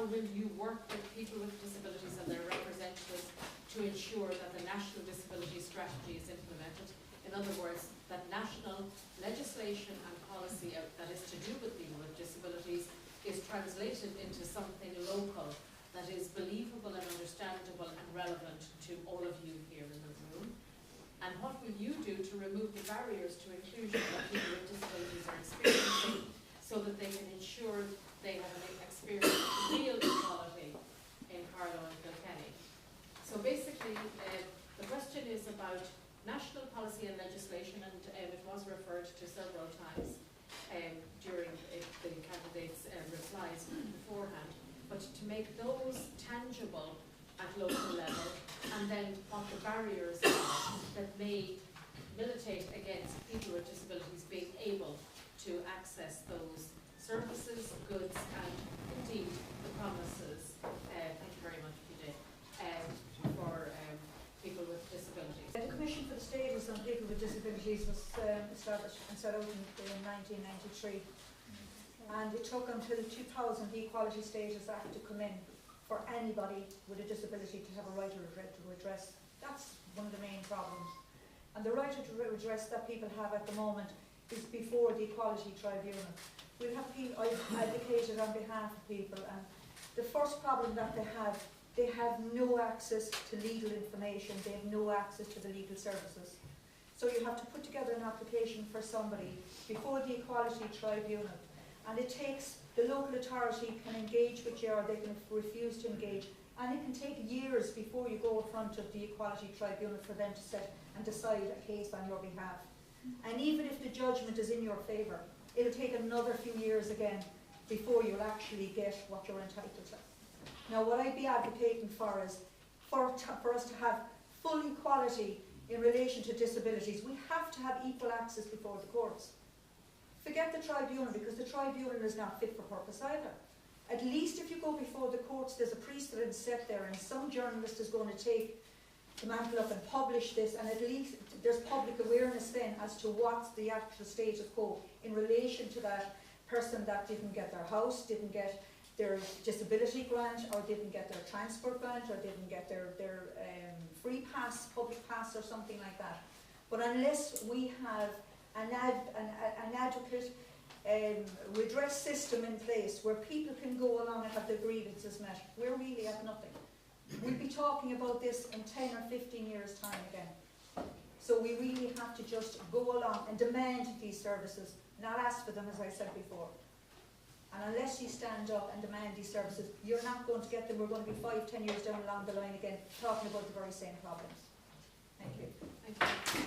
how will you work with people with disabilities and their representatives to ensure that the national disability strategy is implemented? In other words, that national legislation and policy that is to do with people with disabilities is translated into something local that is believable and understandable and relevant to all of you here in the room. And what will you do to remove the barriers to inclusion that people with disabilities are experiencing so that they can ensure they have an experience of real equality in Carlow and Kilkenny? So basically, the question is about national policy and legislation, and it was referred to several times during the candidates' replies beforehand, but to make those tangible at local level, and then what the barriers are that may militate against people with disabilities being able to access those services, goods, and indeed the promises, thank you very much, PJ, for people with disabilities. The Commission for the Status on People with Disabilities was established and set out in 1993, and it took until 2000 the Equality Status Act to come in for anybody with a disability to have a right to redress. That's one of the main problems. And the right to redress that people have at the moment is before the Equality Tribunal. We'll have people, I've advocated on behalf of people, and the first problem that they have no access to legal information, they have no access to the legal services. So you have to put together an application for somebody before the Equality Tribunal, and it takes, the local authority can engage with you or they can refuse to engage, and it can take years before you go in front of the Equality Tribunal for them to set and decide a case on your behalf. And even if the judgment is in your favour, it'll take another few years again before you'll actually get what you're entitled to. Now, what I'd be advocating for is for us to have full equality in relation to disabilities. We have to have equal access before the courts. Forget the tribunal, because the tribunal is not fit for purpose either. At least if you go before the courts, there's a precedent set there, and some journalist is going to take the mantle up and publish this, and at least there's public awareness then as to what's the actual status quo in relation to that person that didn't get their house, didn't get their disability grant, or didn't get their transport grant, or didn't get their free pass, public pass, or something like that. But unless we have an adequate redress system in place where people can go along and have their grievances met, we're really at nothing. We'll be talking about this in 10 or 15 years' time again. So we really have to just go along and demand these services, not ask for them, as I said before. And unless you stand up and demand these services, you're not going to get them. We're going to be 5, 10 years down along the line again, talking about the very same problems. Thank you. Thank you.